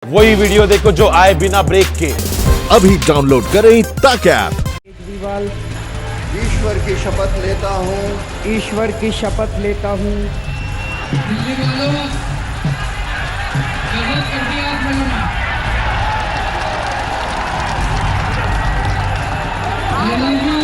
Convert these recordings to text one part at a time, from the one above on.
वही वीडियो देखो जो आए बिना ब्रेक के। अभी डाउनलोड करें तक ऐप। केजरीवाल ईश्वर की शपथ लेता हूँ। ईश्वर की शपथ लेता हूँ। दिल्ली वालों, गजब कर दिया आप लोगों ने। I love you।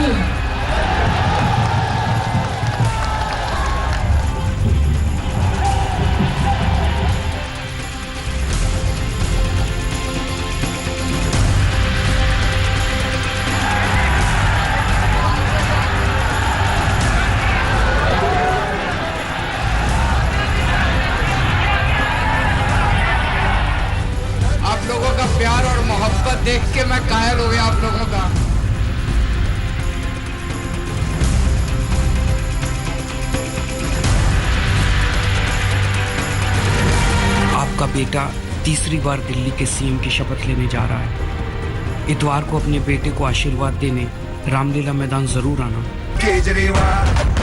आप लोगों का प्यार और मोहब्बत देख के मैं कायल हो गया आप लोगों का। आपका बेटा तीसरी बार दिल्ली के सीएम की शपथ लेने जा रहा है। इतवार को अपने बेटे को आशीर्वाद देने रामलीला मैदान जरूर आना। केजरीवाल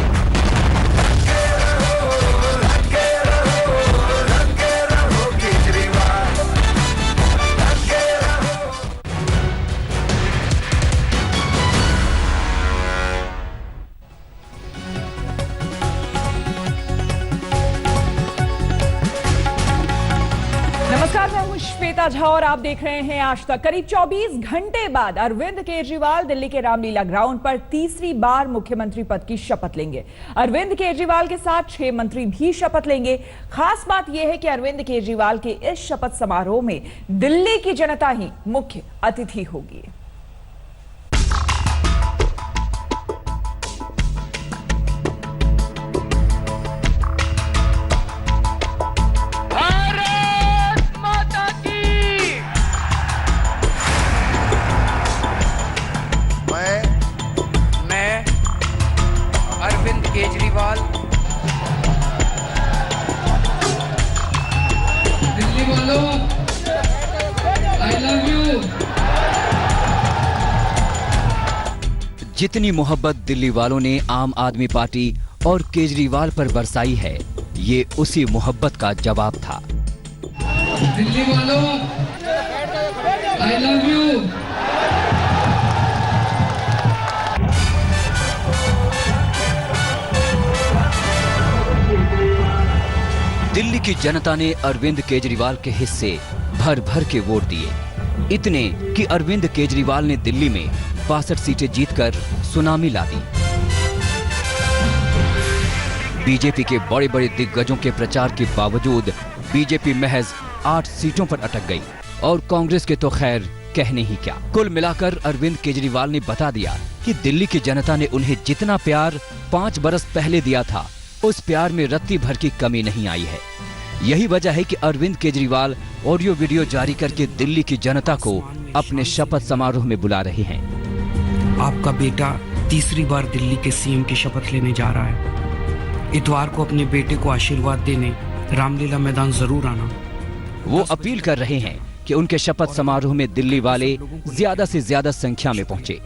नमस्कार, मैं हूं श्वेता झा और आप देख रहे हैं आज तक। करीब 24 घंटे बाद अरविंद केजरीवाल दिल्ली के रामलीला ग्राउंड पर तीसरी बार मुख्यमंत्री पद की शपथ लेंगे। अरविंद केजरीवाल के साथ 6 मंत्री भी शपथ लेंगे। खास बात यह है कि अरविंद केजरीवाल के इस शपथ समारोह में दिल्ली की जनता ही मुख्य अतिथि होगी। मैं अरविंद केजरीवाल दिल्ली वालों, I love you। जितनी मोहब्बत दिल्ली वालों ने आम आदमी पार्टी और केजरीवाल पर बरसाई है, ये उसी मोहब्बत का जवाब था। दिल्ली वालों, I love you। दिल्ली की जनता ने अरविंद केजरीवाल के हिस्से भर भर के वोट दिए। इतने कि अरविंद केजरीवाल ने दिल्ली में 62 सीटें जीतकर सुनामी ला दी। बीजेपी के बड़े बड़े दिग्गजों के प्रचार के बावजूद बीजेपी महज 8 सीटों पर अटक गई और कांग्रेस के तो खैर कहने ही क्या। कुल मिलाकर अरविंद केजरीवाल ने बता दिया कि दिल्ली की जनता ने उन्हें जितना प्यार 5 बरस पहले दिया था, उस प्यार में रत्ती भर की कमी नहीं आई है। यही वजह है कि अरविंद केजरीवाल ऑडियो वीडियो जारी करके दिल्ली की जनता को अपने शपथ समारोह में बुला रहे हैं। आपका बेटा तीसरी बार दिल्ली के सीएम की शपथ लेने जा रहा है। इतवार को अपने बेटे को आशीर्वाद देने रामलीला मैदान जरूर आना। वो अपील कर रहे हैं कि उनके शपथ समारोह में दिल्ली वाले ज्यादा से ज्यादा संख्या में पहुंचे।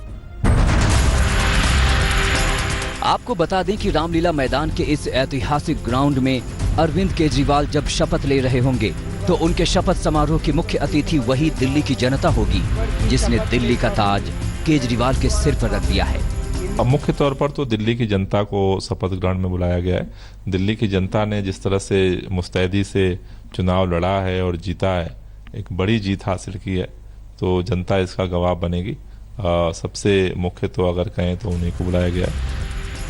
आपको बता दें कि रामलीला मैदान के इस ऐतिहासिक ग्राउंड में अरविंद केजरीवाल जब शपथ ले रहे होंगे तो उनके शपथ समारोह की मुख्य अतिथि वही दिल्ली की जनता होगी, जिसने दिल्ली का ताज केजरीवाल के सिर पर रख दिया है। अब मुख्य तौर पर तो दिल्ली की जनता को शपथ ग्रहण में बुलाया गया है। दिल्ली की जनता ने जिस तरह से मुस्तैदी से चुनाव लड़ा है और जीता है, एक बड़ी जीत हासिल की है, तो जनता इसका गवाह बनेगी। सबसे मुख्य तो अगर कहें तो उन्हीं को बुलाया गया है।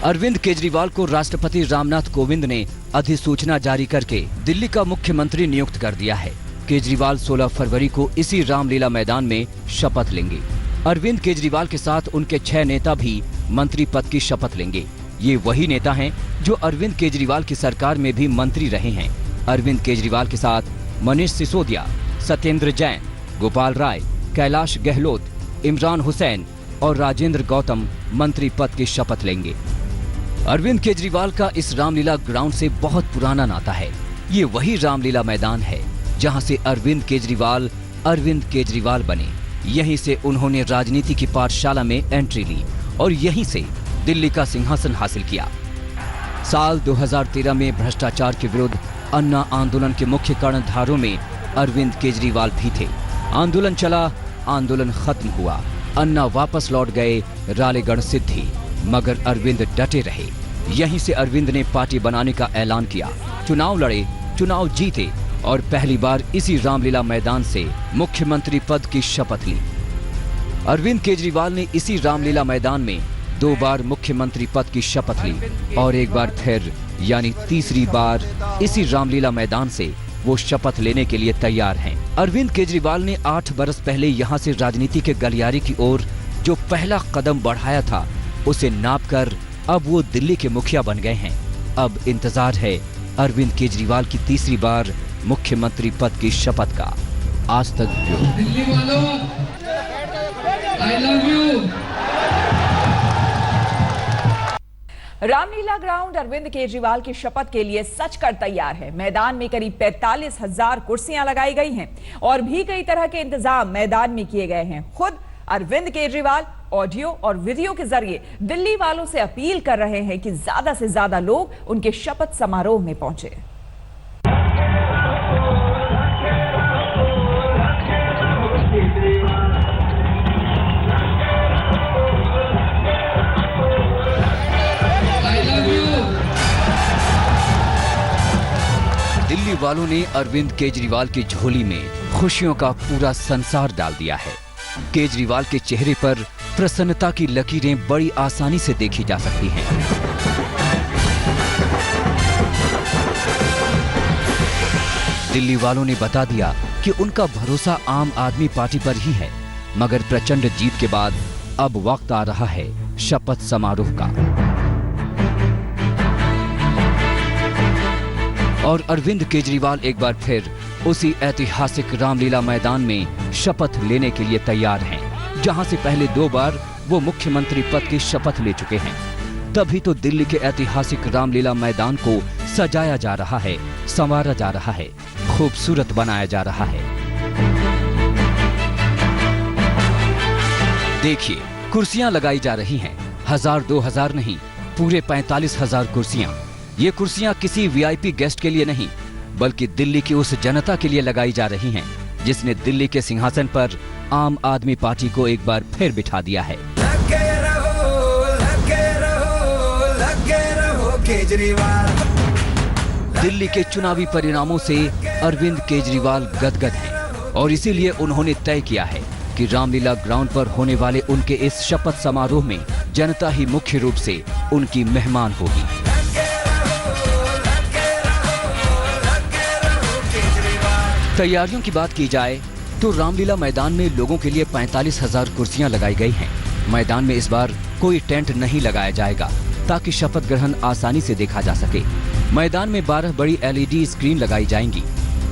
अरविंद केजरीवाल को राष्ट्रपति रामनाथ कोविंद ने अधिसूचना जारी करके दिल्ली का मुख्यमंत्री नियुक्त कर दिया है। केजरीवाल 16 फरवरी को इसी रामलीला मैदान में शपथ लेंगे। अरविंद केजरीवाल के साथ उनके 6 नेता भी मंत्री पद की शपथ लेंगे। ये वही नेता हैं जो अरविंद केजरीवाल की सरकार में भी मंत्री रहे हैं। अरविंद केजरीवाल के साथ मनीष सिसोदिया, सत्येंद्र जैन, गोपाल राय, कैलाश गहलोत, इमरान हुसैन और राजेंद्र गौतम मंत्री पद की शपथ लेंगे। अरविंद केजरीवाल का इस रामलीला ग्राउंड से बहुत पुराना नाता है। ये वही रामलीला मैदान है जहां से अरविंद केजरीवाल बने। यहीं से उन्होंने राजनीति की पाठशाला में एंट्री ली और यहीं से दिल्ली का सिंहासन हासिल किया। साल 2013 में भ्रष्टाचार के विरुद्ध अन्ना आंदोलन के मुख्य कर्णधारों में अरविंद केजरीवाल भी थे। आंदोलन चला, आंदोलन खत्म हुआ, अन्ना वापस लौट गए रालेगढ़ सिद्धि, मगर अरविंद डटे रहे। यहीं से अरविंद ने पार्टी बनाने का ऐलान किया, चुनाव लड़े, चुनाव जीते और पहली बार इसी रामलीला मैदान से मुख्यमंत्री पद की शपथ ली। अरविंद केजरीवाल ने इसी रामलीला मैदान में 2 बार मुख्यमंत्री पद की शपथ ली और एक बार फिर यानी तीसरी बार इसी रामलीला मैदान से वो शपथ लेने के लिए तैयार हैं। अरविंद केजरीवाल ने 8 बरस पहले यहाँ से राजनीति के गलियारे की ओर जो पहला कदम बढ़ाया था, उसे नापकर अब वो दिल्ली के मुखिया बन गए हैं। अब इंतजार है अरविंद केजरीवाल की तीसरी बार मुख्यमंत्री पद की शपथ का। आज तक ब्यूरो। दिल्ली वालों, I love you. Ramlila ground Arvind Kejriwal की शपथ के लिए सच कर तैयार है। मैदान में करीब 45,000 कुर्सियां लगाई गई हैं और भी कई तरह के इंतजाम मैदान में किए गए हैं। खुद अरविंद केजरीवाल ऑडियो और वीडियो के जरिए दिल्ली वालों से अपील कर रहे हैं कि ज्यादा से ज्यादा लोग उनके शपथ समारोह में पहुंचे। दिल्ली वालों ने अरविंद केजरीवाल की झोली में खुशियों का पूरा संसार डाल दिया है। केजरीवाल के चेहरे पर प्रसन्नता की लकीरें बड़ी आसानी से देखी जा सकती हैं। दिल्ली वालों ने बता दिया कि उनका भरोसा आम आदमी पार्टी पर ही है, मगर प्रचंड जीत के बाद अब वक्त आ रहा है शपथ समारोह का। और अरविंद केजरीवाल एक बार फिर उसी ऐतिहासिक रामलीला मैदान में शपथ लेने के लिए तैयार हैं, जहां से पहले 2 बार वो मुख्यमंत्री पद की शपथ ले चुके हैं। तभी तो दिल्ली के ऐतिहासिक रामलीला मैदान को सजाया जा रहा है, संवारा जा रहा है, खूबसूरत बनाया जा रहा है। देखिए, कुर्सियां लगाई जा रही हैं, 1000-2000 नहीं, पूरे 45,000 कुर्सियां। ये कुर्सियां किसी वीआईपी गेस्ट के लिए नहीं, बल्कि दिल्ली की उस जनता के लिए लगाई जा रही हैं, जिसने दिल्ली के सिंहासन पर आम आदमी पार्टी को एक बार फिर बिठा दिया है। लगे रहो केजरीवाल। दिल्ली के चुनावी परिणामों से अरविंद केजरीवाल गदगद हैं और इसीलिए उन्होंने तय किया है कि रामलीला ग्राउंड पर होने वाले उनके इस शपथ समारोह में जनता ही मुख्य रूप से उनकी मेहमान होगी। तैयारियों की बात की जाए तो रामलीला मैदान में लोगों के लिए 45,000 कुर्सियां लगाई गई हैं। मैदान में इस बार कोई टेंट नहीं लगाया जाएगा ताकि शपथ ग्रहण आसानी से देखा जा सके। मैदान में 12 बड़ी LED स्क्रीन लगाई जाएंगी।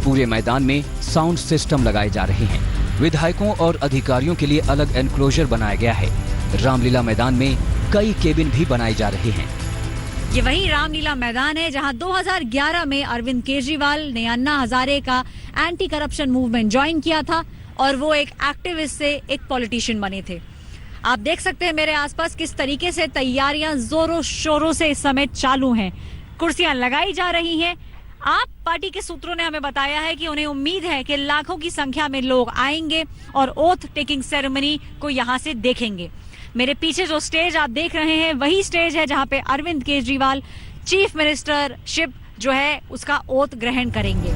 पूरे मैदान में साउंड सिस्टम लगाए जा रहे हैं। विधायकों और अधिकारियों के लिए अलग एनक्लोजर बनाया गया है। रामलीला मैदान में कई केबिन भी बनाए जा रहे हैं। ये वही रामलीला मैदान है जहां 2011 में अरविंद केजरीवाल ने अन्ना हजारे का एंटी करप्शन मूवमेंट ज्वाइन किया था और वो एक एक्टिविस्ट से एक पॉलिटिशियन बने थे। आप देख सकते हैं मेरे आसपास किस तरीके से तैयारियां जोरों शोरों से इस समय चालू हैं। कुर्सियां लगाई जा रही हैं। आप पार्टी के सूत्रों ने हमें बताया है कि उन्हें उम्मीद है कि लाखों की संख्या में लोग आएंगे और ओथ टेकिंग सेरेमनी को यहां से देखेंगे। मेरे पीछे जो स्टेज आप देख रहे हैं वही स्टेज है जहां पे अरविंद केजरीवाल चीफ मिनिस्टरशिप जो है उसका ओथ ग्रहण करेंगे।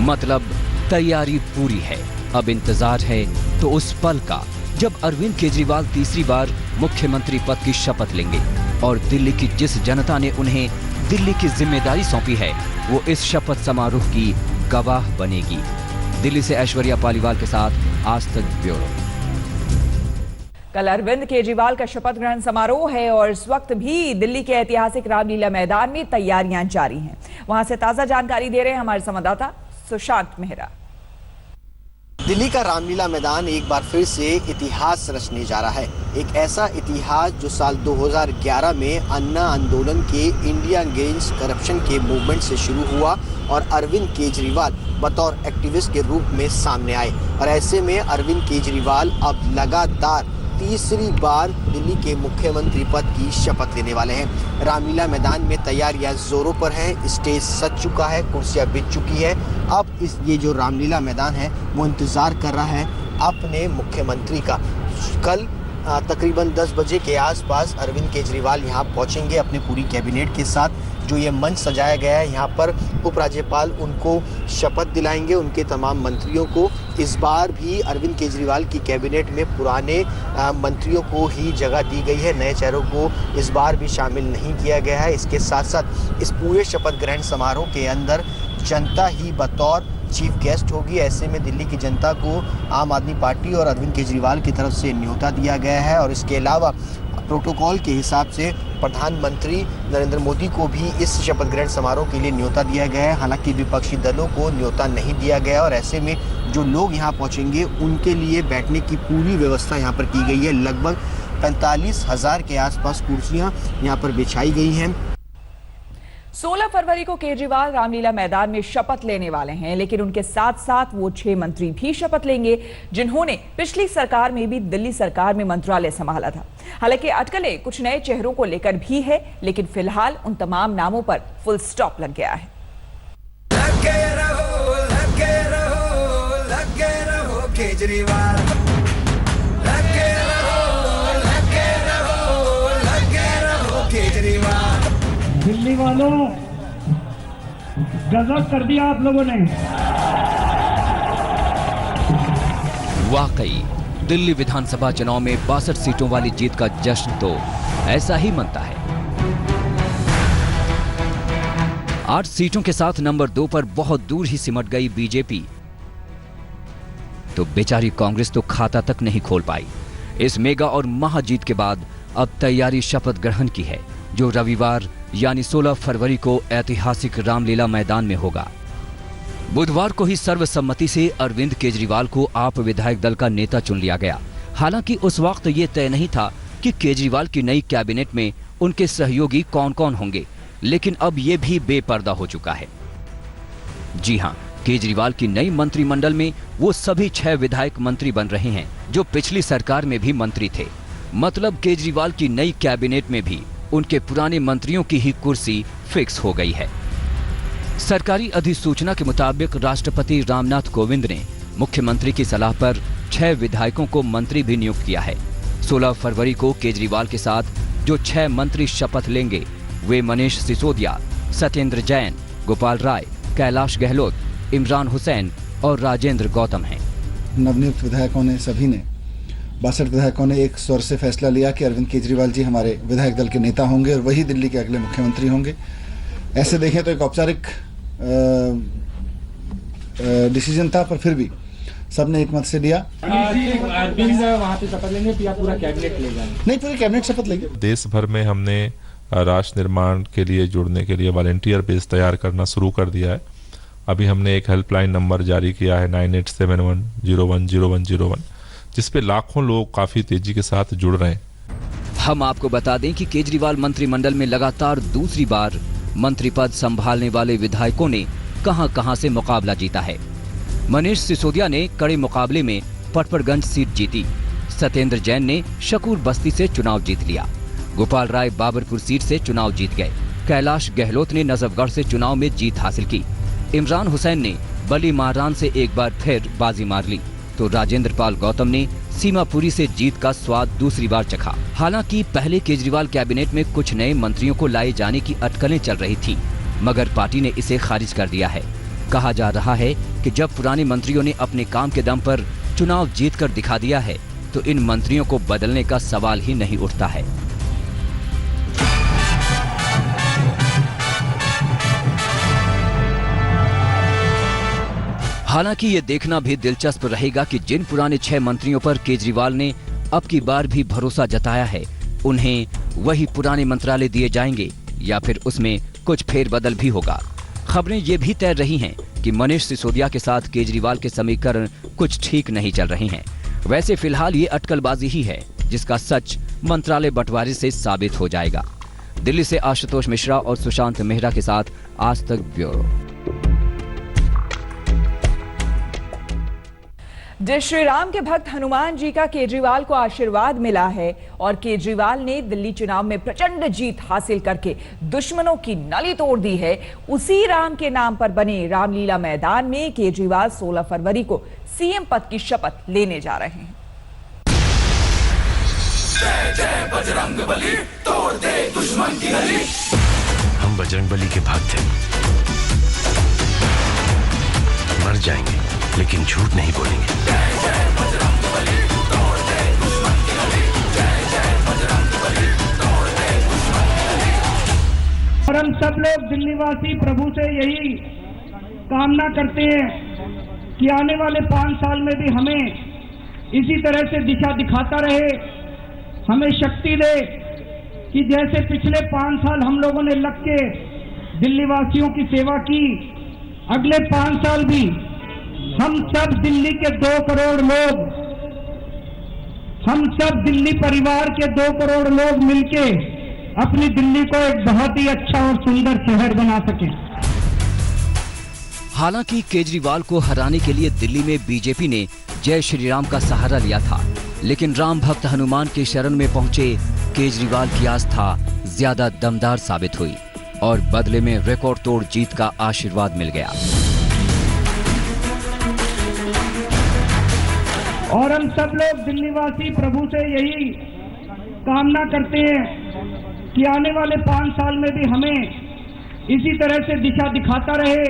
मतलब तैयारी पूरी है। अब इंतजार है तो उस पल का जब अरविंद केजरीवाल तीसरी बार मुख्यमंत्री पद की शपथ लेंगे और दिल्ली की जिस जनता ने उन्हें दिल्ली की जिम्मेदारी सौंपी है वो इस शपथ समारोह की गवाह बनेगी। दिल्ली से ऐश्वर्या पालीवाल के साथ आज तक ब्यूरो। कल अरविंद केजरीवाल का शपथ ग्रहण समारोह है और इस वक्त भी दिल्ली के ऐतिहासिक रामलीला मैदान में तैयारियां जारी हैं। वहां से ताजा जानकारी दे रहे हैं हमारे संवाददाता सुशांत मेहरा। दिल्ली का रामलीला मैदान एक बार फिर से इतिहास रचने जा रहा है। एक ऐसा इतिहास जो साल 2011 में अन्ना आंदोलन के इंडिया अगेंस्ट करप्शन के मूवमेंट से शुरू हुआ और अरविंद केजरीवाल बतौर एक्टिविस्ट के रूप में सामने आए। और ऐसे में अरविंद केजरीवाल अब लगातार तीसरी बार दिल्ली के मुख्यमंत्री पद की शपथ लेने वाले हैं। रामलीला मैदान में तैयारियां जोरों पर हैं, स्टेज सज चुका है, कुर्सियां बिछ चुकी है। अब ये जो रामलीला मैदान है वो इंतजार कर रहा है अपने मुख्यमंत्री का। कल तकरीबन 10 बजे के आसपास अरविंद केजरीवाल यहाँ पहुँचेंगे अपने पूरी कैबिनेट के साथ। जो ये मंच सजाया गया है यहाँ पर उपराज्यपाल उनको शपथ दिलाएंगे, उनके तमाम मंत्रियों को। इस बार भी अरविंद केजरीवाल की कैबिनेट में पुराने मंत्रियों को ही जगह दी गई है, नए चेहरों को इस बार भी शामिल नहीं किया गया है। इसके साथ साथ इस पूरे शपथ ग्रहण समारोह के अंदर जनता ही बतौर चीफ गेस्ट होगी। ऐसे में दिल्ली की जनता को आम आदमी पार्टी और अरविंद केजरीवाल की तरफ से न्योता दिया गया है और इसके अलावा प्रोटोकॉल के हिसाब से प्रधानमंत्री नरेंद्र मोदी को भी इस शपथ ग्रहण समारोह के लिए न्योता दिया गया है। हालांकि विपक्षी दलों को न्योता नहीं दिया गया और ऐसे में जो लोग यहाँ पहुँचेंगे उनके लिए बैठने की पूरी व्यवस्था यहाँ पर की गई है। लगभग 45,000 के आसपास कुर्सियाँ यहाँ पर बिछाई गई हैं। 16 फरवरी को केजरीवाल रामलीला मैदान में शपथ लेने वाले हैं, लेकिन उनके साथ साथ वो 6 मंत्री भी शपथ लेंगे जिन्होंने पिछली सरकार में भी दिल्ली सरकार में मंत्रालय संभाला था। हालांकि अटकलें कुछ नए चेहरों को लेकर भी है, लेकिन फिलहाल उन तमाम नामों पर फुल स्टॉप लग गया है। लगे रहो, लगे रहो, लगे रहो केजरीवाल, लगे रहो, लगे रहो, लगे रहो केजरीवाल। दिल्ली वालों, गजब कर दिया आप लोगों ने। वाकई दिल्ली विधानसभा चुनाव में 62 सीटों वाली जीत का जश्न तो ऐसा ही मनता है। 8 सीटों के साथ नंबर 2 पर बहुत दूर ही सिमट गई बीजेपी, तो बेचारी कांग्रेस तो खाता तक नहीं खोल पाई। इस मेगा और महाजीत के बाद अब तैयारी शपथ ग्रहण की है, जो रविवार यानी 16 फरवरी को ऐतिहासिक रामलीला मैदान में होगा। बुधवार को ही सर्वसम्मति से अरविंद केजरीवाल को आप विधायक दल का नेता चुन लिया गया। हालांकि उस वक्त ये तय नहीं था कि केजरीवाल की नई कैबिनेट में उनके सहयोगी कौन कौन होंगे, लेकिन अब ये भी बेपर्दा हो चुका है। जी हां, केजरीवाल की नई मंत्रिमंडल में वो सभी 6 विधायक मंत्री बन रहे हैं जो पिछली सरकार में भी मंत्री थे। मतलब केजरीवाल की नई कैबिनेट में भी उनके पुराने मंत्रियों की ही कुर्सी फिक्स हो गई है। सरकारी अधिसूचना के मुताबिक राष्ट्रपति रामनाथ कोविंद ने मुख्यमंत्री की सलाह पर 6 विधायकों को मंत्री भी नियुक्त किया है। 16 फरवरी को केजरीवाल के साथ जो 6 मंत्री शपथ लेंगे वे मनीष सिसोदिया, सत्येंद्र जैन, गोपाल राय, कैलाश गहलोत, इमरान हुसैन और राजेंद्र गौतम हैं। नवनियुक्त विधायकों ने सभी ने 62 विधायकों ने एक स्वर से फैसला लिया कि अरविंद केजरीवाल जी हमारे विधायक दल के नेता होंगे और वही दिल्ली के अगले मुख्यमंत्री होंगे। ऐसे देखें तो एक औपचारिक डिसीजन था, पर फिर भी सबने एक मत से लिया। अरविंद वहाँ पे शपथ लेंगे या पूरा कैबिनेट ले जाएंगे? नहीं, पूरी कैबिनेट शपथ लेंगे। देश भर में हमने राष्ट्र निर्माण के लिए जुड़ने के लिए वॉलंटियर बेस तैयार करना शुरू कर दिया है। अभी हमने एक हेल्पलाइन नंबर जारी किया है 9871010101, जिसपे लाखों लोग काफी तेजी के साथ जुड़ रहे हैं। हम आपको बता दें कि केजरीवाल मंत्रिमंडल में लगातार दूसरी बार मंत्री पद संभालने वाले विधायकों ने कहां-कहां से मुकाबला जीता है। मनीष सिसोदिया ने कड़े मुकाबले में पटपड़गंज सीट जीती। सत्येंद्र जैन ने शकूर बस्ती से चुनाव जीत लिया। गोपाल राय बाबरपुर सीट से चुनाव जीत गए। कैलाश गहलोत ने नजफगढ़ से चुनाव में जीत हासिल की। इमरान हुसैन ने बली मारान से एक बार फिर बाजी मार ली, तो राजेंद्र पाल गौतम ने सीमापुरी से जीत का स्वाद दूसरी बार चखा। हालांकि पहले केजरीवाल कैबिनेट में कुछ नए मंत्रियों को लाए जाने की अटकलें चल रही थी, मगर पार्टी ने इसे खारिज कर दिया है। कहा जा रहा है कि जब पुराने मंत्रियों ने अपने काम के दम पर चुनाव जीतकर दिखा दिया है, तो इन मंत्रियों को बदलने का सवाल ही नहीं उठता है। हालांकि ये देखना भी दिलचस्प रहेगा कि जिन पुराने 6 मंत्रियों पर केजरीवाल ने अब की बार भी भरोसा जताया है, उन्हें वही पुराने मंत्रालय दिए जाएंगे या फिर उसमें कुछ फेरबदल भी होगा। खबरें ये भी तैर रही हैं कि मनीष सिसोदिया के साथ केजरीवाल के समीकरण कुछ ठीक नहीं चल रहे हैं। वैसे फिलहाल ये अटकलबाजी ही है, जिसका सच मंत्रालय बंटवारे से साबित हो जाएगा। दिल्ली से आशुतोष मिश्रा और सुशांत मेहरा के साथ आज तक ब्यूरो। जय श्री राम के भक्त हनुमान जी का केजरीवाल को आशीर्वाद मिला है और केजरीवाल ने दिल्ली चुनाव में प्रचंड जीत हासिल करके दुश्मनों की नली तोड़ दी है। उसी राम के नाम पर बने रामलीला मैदान में केजरीवाल 16 फरवरी को सीएम पद की शपथ लेने जा रहे हैं। जय जय बजरंगबली, तोड़ दे दुश्मन की नली। हम बजरंगबली के भक्त हैं, मर जाएंगे लेकिन झूठ नहीं बोलेंगे। जय जय बजरंगबली, तोड़ दे दुश्मन की नली। जय जय बजरंगबली, तोड़ दे दुश्मन की नली। और हम सब लोग दिल्लीवासी प्रभु से यही कामना करते हैं कि आने वाले 5 साल में भी हमें इसी तरह से दिशा दिखाता रहे, हमें शक्ति दे कि जैसे पिछले 5 साल हम लोगों ने लग के दिल्लीवासियों की सेवा की, अगले 5 साल भी हम सब दिल्ली के 2 करोड़ लोग, हम सब दिल्ली परिवार के 2 करोड़ लोग मिलके अपनी दिल्ली को एक बहुत ही अच्छा और सुंदर शहर बना सकें। हालांकि केजरीवाल को हराने के लिए दिल्ली में बीजेपी ने जय श्री राम का सहारा लिया था, लेकिन राम भक्त हनुमान के शरण में पहुंचे केजरीवाल की आस्था ज्यादा दमदार साबित हुई और बदले में रिकॉर्ड तोड़ जीत का आशीर्वाद मिल गया। और हम सब लोग दिल्लीवासी प्रभु से यही कामना करते हैं कि आने वाले 5 साल में भी हमें इसी तरह से दिशा दिखाता रहे,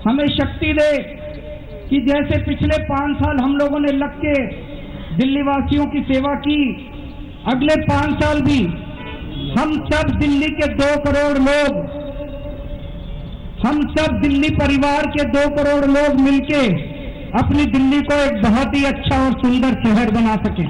हमें शक्ति दे कि जैसे पिछले 5 साल हम लोगों ने लग के दिल्लीवासियों की सेवा की, अगले 5 साल भी हम सब दिल्ली के 2 करोड़ लोग, हम सब दिल्ली परिवार के 2 करोड़ लोग मिलके अपनी दिल्ली को एक बहुत ही अच्छा और सुंदर शहर बना सकें।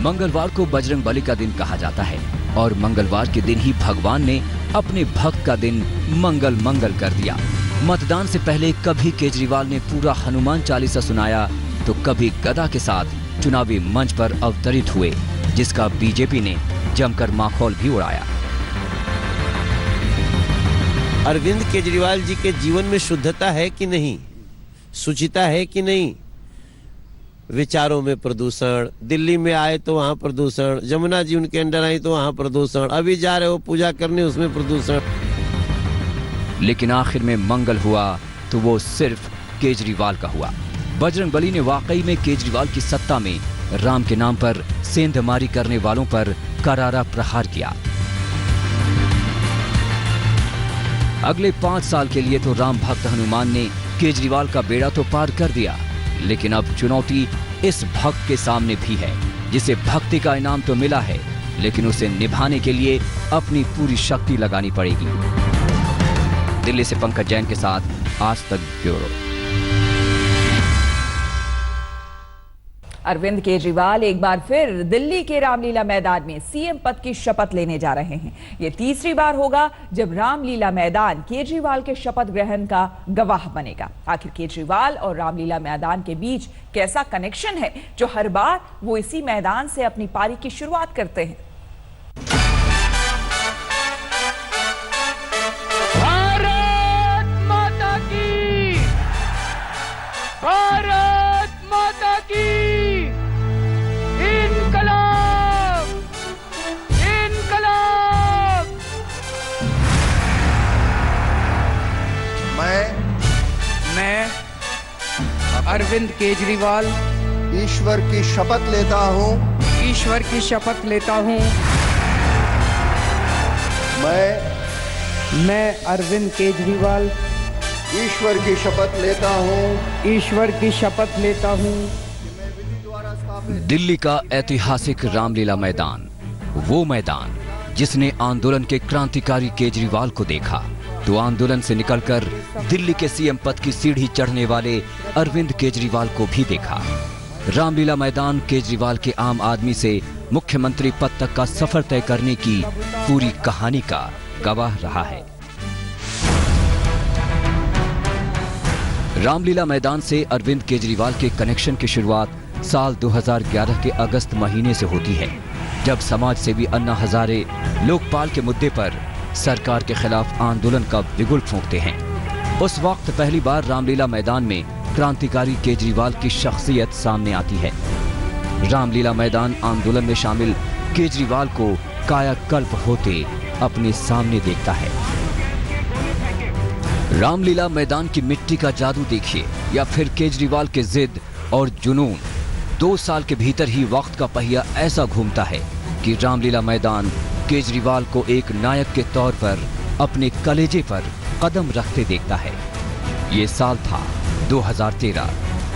मंगलवार को बजरंगबली का दिन कहा जाता है और मंगलवार के दिन ही भगवान ने अपने भक्त का दिन मंगल मंगल कर दिया। मतदान से पहले कभी केजरीवाल ने पूरा हनुमान चालीसा सुनाया तो कभी गदा के साथ चुनावी मंच पर अवतरित हुए, जिसका बीजेपी ने जमकर माखौल भी उड़ाया। अरविंद केजरीवाल जी के जीवन में शुद्धता है कि नहीं, शुचिता है कि नहीं, विचारों में प्रदूषण, दिल्ली में आए तो वहां प्रदूषण, जमुना जी उनके अंडर आई तो वहां प्रदूषण, अभी जा रहे हो पूजा करने उसमें प्रदूषण। लेकिन आखिर में मंगल हुआ तो वो सिर्फ केजरीवाल का हुआ। बजरंगबली ने वाकई में केजरीवाल की सत्ता में राम के नाम पर सेंधमारी करने वालों पर करारा प्रहार किया। अगले 5 साल के लिए तो राम भक्त हनुमान ने केजरीवाल का बेड़ा तो पार कर दिया, लेकिन अब चुनौती इस भक्त के सामने भी है, जिसे भक्ति का इनाम तो मिला है, लेकिन उसे निभाने के लिए अपनी पूरी शक्ति लगानी पड़ेगी। दिल्ली से पंकज जैन के साथ आज तक ब्यूरो। अरविंद केजरीवाल एक बार फिर दिल्ली के रामलीला मैदान में सीएम पद की शपथ लेने जा रहे हैं। ये तीसरी बार होगा जब रामलीला मैदान केजरीवाल के शपथ ग्रहण का गवाह बनेगा। आखिर केजरीवाल और रामलीला मैदान के बीच कैसा कनेक्शन है जो हर बार वो इसी मैदान से अपनी पारी की शुरुआत करते हैं। भारत माता की, भारत माता की, इनकलाब, इनकलाब। मैं अरविंद केजरीवाल ईश्वर की शपथ लेता हूँ, ईश्वर की शपथ लेता हूँ। मैं अरविंद केजरीवाल ईश्वर की शपथ लेता हूँ, ईश्वर की शपथ लेता हूँ। दिल्ली का ऐतिहासिक रामलीला मैदान, वो मैदान जिसने आंदोलन के क्रांतिकारी केजरीवाल को देखा, तो आंदोलन से निकलकर दिल्ली के सीएम पद की सीढ़ी चढ़ने वाले अरविंद केजरीवाल को भी देखा। रामलीला मैदान केजरीवाल के आम आदमी से मुख्यमंत्री पद तक का सफर तय करने की पूरी कहानी का गवाह रहा है। रामलीला मैदान से अरविंद केजरीवाल के कनेक्शन की शुरुआत साल 2011 के अगस्त महीने से होती है, जब समाज सेवी अन्ना हजारे लोकपाल के मुद्दे पर सरकार के खिलाफ आंदोलन का बिगुल फूंकते हैं उस वक्त पहली बार रामलीला मैदान में क्रांतिकारी केजरीवाल की शख्सियत सामने आती है। रामलीला मैदान आंदोलन में शामिल केजरीवाल को कायाकल्प होते अपने सामने देखता है। रामलीला मैदान की मिट्टी का जादू देखिए या फिर केजरीवाल के जिद और जुनून। 2 साल के भीतर ही वक्त का पहिया ऐसा घूमता है कि रामलीला मैदान केजरीवाल को एक नायक के तौर पर अपने कलेजे पर कदम रखते देखता है। ये साल था 2013,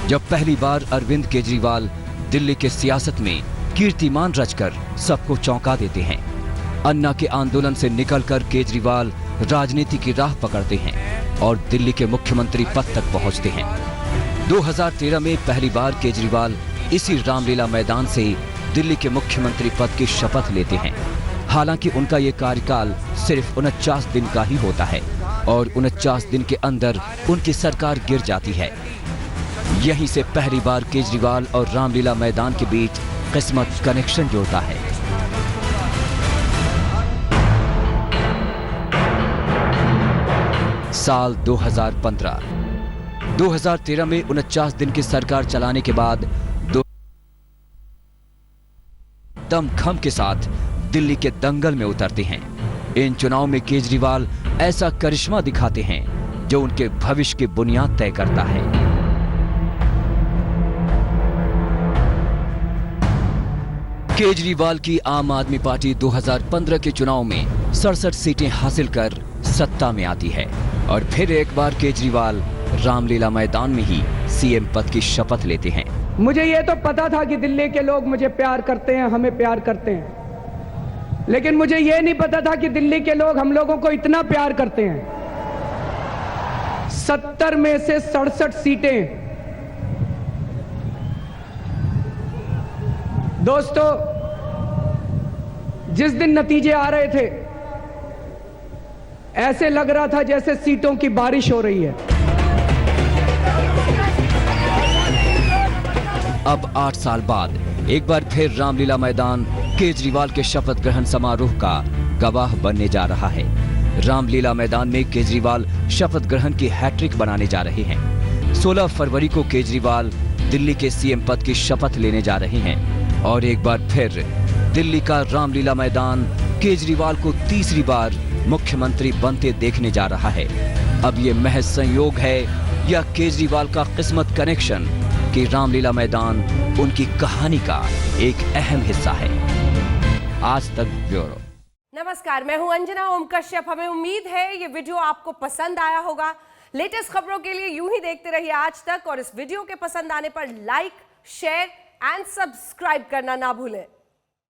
जब पहली बार अरविंद केजरीवाल दिल्ली के सियासत में कीर्तिमान रचकर सबको चौंका देते हैं। अन्ना के आंदोलन से निकलकर केजरीवाल राजनीति की राह पकड़ते हैं और दिल्ली के मुख्यमंत्री पद तक पहुंचते हैं। 2013 में पहली बार केजरीवाल इसी रामलीला मैदान से दिल्ली के मुख्यमंत्री पद की शपथ लेते हैं। हालांकि उनका ये कार्यकाल सिर्फ 49 दिन का ही होता है और 49 दिन के अंदर उनकी सरकार गिर जाती है। यहीं से पहली बार केजरीवाल और रामलीला मैदान के बीच किस्मत कनेक्शन जोड़ता है। साल 2015। 2013 में 49 दिन की सरकार चलाने के बाद दमखम के साथ दिल्ली के दंगल में उतरते हैं। इन चुनाव में केजरीवाल ऐसा करिश्मा दिखाते हैं जो उनके भविष्य की बुनियाद तय करता है। केजरीवाल की आम आदमी पार्टी 2015 के चुनाव में 67 सीटें हासिल कर सत्ता में आती है और फिर एक बार केजरीवाल रामलीला मैदान में ही सीएम पद की शपथ लेते हैं। मुझे ये तो पता था कि दिल्ली के लोग मुझे प्यार करते हैं, हमें प्यार करते हैं, लेकिन मुझे ये नहीं पता था कि दिल्ली के लोग हम लोगों को इतना प्यार करते हैं। 70 में से 67 सीटें। दोस्तों, जिस दिन नतीजे आ रहे थे ऐसे लग रहा था जैसे सीटों की बारिश हो रही है। अब 8 साल बाद एक बार फिर रामलीला मैदान केजरीवाल के शपथ ग्रहण समारोह का गवाह बनने जा रहा है। रामलीला मैदान में केजरीवाल शपथ ग्रहण की हैट्रिक बनाने जा रहे हैं। 16 फरवरी को केजरीवाल दिल्ली के सीएम पद की शपथ लेने जा रहे हैं और एक बार फिर दिल्ली का रामलीला मैदान केजरीवाल को तीसरी बार मुख्यमंत्री बनते देखने जा रहा है। अब ये महज संयोग है या केजरीवाल का किस्मत कनेक्शन कि रामलीला मैदान उनकी कहानी का एक अहम हिस्सा है। आज तक ब्यूरो। नमस्कार, मैं हूं अंजना ओम कश्यप। हमें उम्मीद है ये वीडियो आपको पसंद आया होगा। लेटेस्ट खबरों के लिए यूं ही देखते रहिए आज तक और इस वीडियो के पसंद आने पर लाइक, शेयर एंड सब्सक्राइब करना ना भूलें।